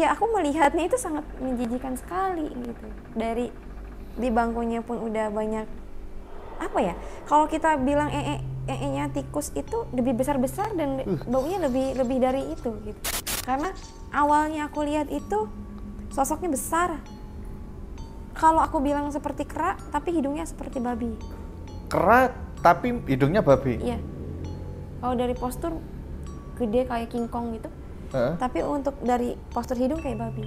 ya aku melihatnya itu sangat menjijikan sekali gitu. Dari di bangkunya pun udah banyak apa ya? Kalau kita bilang nya tikus itu lebih besar-besar dan baunya lebih dari itu gitu. Karena awalnya aku lihat itu sosoknya besar. Kalau aku bilang seperti kera, tapi hidungnya seperti babi. Kera tapi hidungnya babi? Iya. Kalau dari postur gede kayak King Kong gitu. Tapi untuk dari postur hidung kayak babi.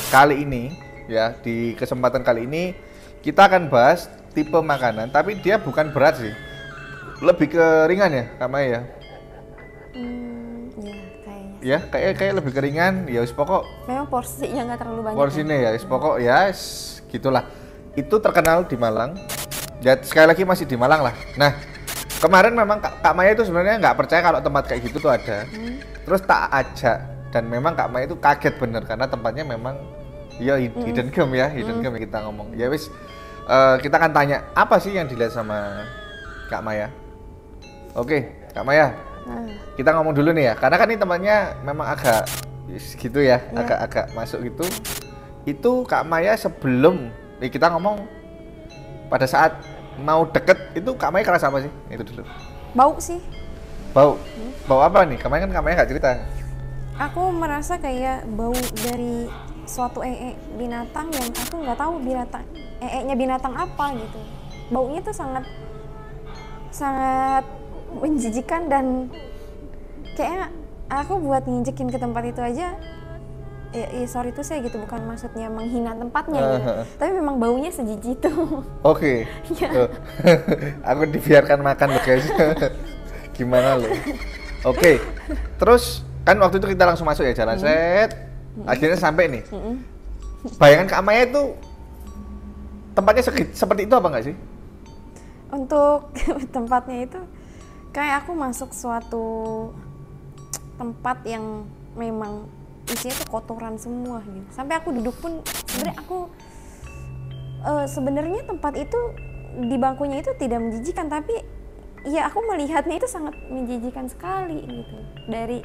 Kali ini ya, di kesempatan kali ini kita akan bahas tipe makanan, tapi dia bukan berat sih, lebih ke ringan ya Kak Maya ya. Ya kayaknya. Ya kayak lebih ke ringan ya, wis pokok. Memang porsinya nggak terlalu banyak. Porsinya ya, wis pokok ya, gitulah. Itu terkenal di Malang. Ya sekali lagi masih di Malang lah. Nah kemarin memang Kak Maya itu sebenarnya nggak percaya kalau tempat kayak gitu tuh ada. Terus tak ajak, dan memang Kak Maya itu kaget bener karena tempatnya memang ya hidden gem ya, hidden gem kita ngomong. Ya wis, kita akan tanya apa sih yang dilihat sama Kak Maya. Oke, Kak Maya, kita ngomong dulu nih ya, karena kan ini tempatnya memang agak gitu ya, agak masuk gitu. Itu Kak Maya sebelum kita ngomong pada saat mau deket itu Kak Maya kerasa apa sih? Itu dulu. Bau sih. Bau? Bau apa nih? Kak Maya nggak cerita. Aku merasa kayak bau dari suatu binatang yang aku nggak tahu nya binatang apa gitu. Baunya tuh sangat menjijikan, dan kayaknya aku buat nginjekin ke tempat itu aja sorry tuh saya gitu, bukan maksudnya menghina tempatnya gitu, tapi memang baunya sejijik itu. Oke. Aku dibiarkan makan loh guys. Gimana lo? Oke. Terus kan waktu itu kita langsung masuk ya, jalan set, akhirnya sampai nih. Bayangan Kak Maya itu tempatnya seperti itu apa nggak sih? Untuk tempatnya itu kayak aku masuk suatu tempat yang memang isinya tuh kotoran semua gitu. Sampai aku duduk pun sebenarnya sebenarnya tempat itu di bangkunya itu tidak menjijikan, tapi ya aku melihatnya itu sangat menjijikan sekali gitu. Dari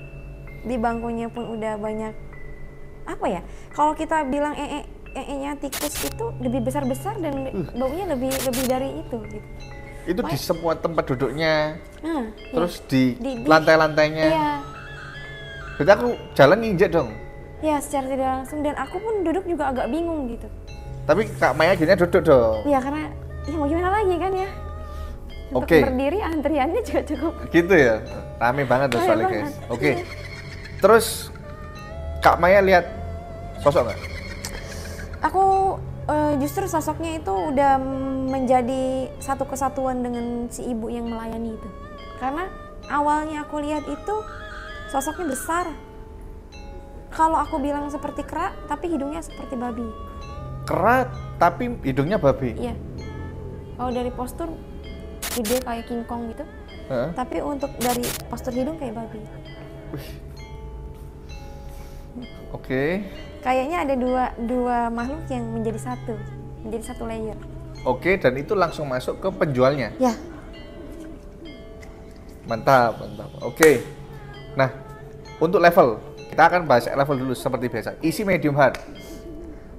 di bangkunya pun udah banyak apa ya? Kalau kita bilang nya tikus itu lebih besar-besar dan baunya lebih dari itu gitu. Itu di semua tempat duduknya. Terus di lantai-lantainya. Iya. Berarti aku jalan nginjek dong. Ya secara tidak langsung, dan aku pun duduk juga agak bingung gitu. Tapi Kak Maya akhirnya duduk dong. Ya karena ya mau gimana lagi kan ya. Untuk berdiri antriannya juga cukup. Gitu ya. Rame banget tuh soalnya guys. Oke. Terus Kak Maya lihat sosok nggak? Aku justru sosoknya itu udah menjadi satu kesatuan dengan si ibu yang melayani itu. Karena awalnya aku lihat itu sosoknya besar. Kalau aku bilang seperti kera, tapi hidungnya seperti babi. Kera tapi hidungnya babi? Iya. Kalau dari postur gede kayak King Kong gitu. Tapi untuk dari postur hidung kayak babi. Oke. Kayaknya ada dua makhluk yang menjadi satu layer. Oke, dan itu langsung masuk ke penjualnya? Ya. Mantap. Oke. Nah, untuk level, kita akan bahas level dulu seperti biasa. Isi medium hard.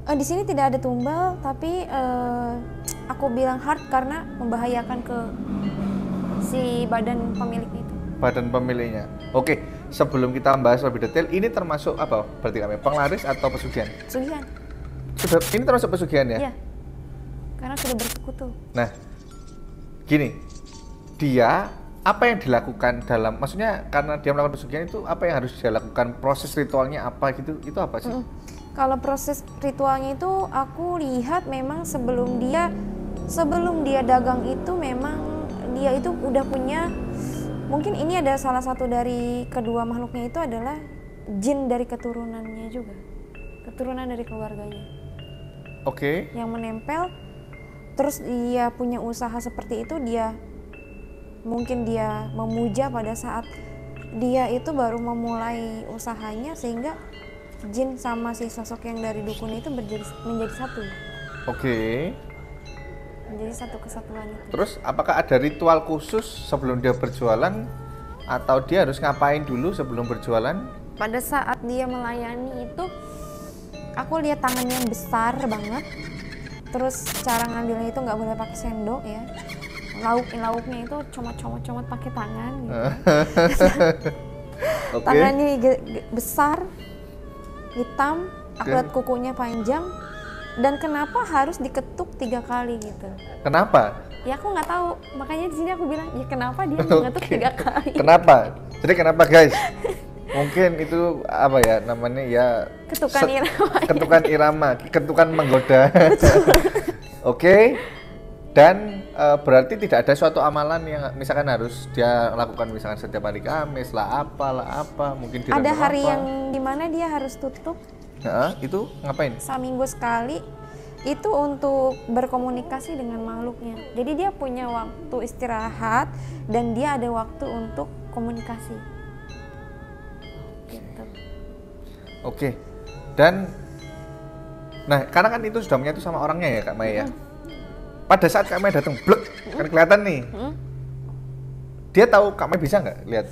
Di sini tidak ada tumbal, tapi aku bilang hard karena membahayakan ke si badan pemiliknya itu. Badan pemiliknya. Oke, sebelum kita membahas lebih detail, ini termasuk apa? Berarti kami penglaris atau pesugihan? Pesugihan. Ini termasuk pesugihan ya? Iya. Karena sudah bersekutu. Nah, gini, dia apa yang dilakukan dalam, maksudnya karena dia melakukan pesugihan itu apa yang harus dia lakukan, proses ritualnya apa gitu, itu apa sih? Kalau proses ritualnya itu aku lihat memang sebelum dia dagang itu memang dia itu udah punya, mungkin ini ada salah satu dari kedua makhluknya itu adalah jin dari keturunannya juga, keturunan dari keluarganya. Oke. Yang menempel, terus dia punya usaha seperti itu, mungkin dia memuja pada saat dia itu baru memulai usahanya sehingga jin sama si sosok yang dari dukun itu menjadi satu. Oke. Menjadi satu kesatuan itu. Terus apakah ada ritual khusus sebelum dia berjualan atau dia harus ngapain dulu sebelum berjualan? Pada saat dia melayani itu aku lihat tangannya besar banget. Terus cara ngambilnya itu nggak boleh pakai sendok ya. Lauknya itu comot pakai tangan gitu. Oke. Tangannya besar, hitam, aku lihat kukunya panjang. Dan kenapa harus diketuk 3 kali gitu? Kenapa? Ya aku nggak tahu. Makanya di sini aku bilang ya kenapa dia mengetuk 3 kali? Kenapa? Jadi kenapa guys? Mungkin itu apa ya namanya ya? Ketukan irama. Ketukan irama, ketukan menggoda. Oke. Dan berarti tidak ada suatu amalan yang misalkan harus dia lakukan misalkan setiap hari Kamis lah apa, mungkin ada hari yang dimana dia harus tutup. Nah, itu ngapain? Seminggu sekali itu untuk berkomunikasi dengan makhluknya. Jadi dia punya waktu istirahat dan dia ada waktu untuk komunikasi. Gitu. Oke. Dan nah, karena kan itu sudah menyatu sama orangnya ya Kak Maya. Pada saat Kak Maya datang, blek, kan kelihatan nih. Dia tahu Kak Maya bisa nggak lihat?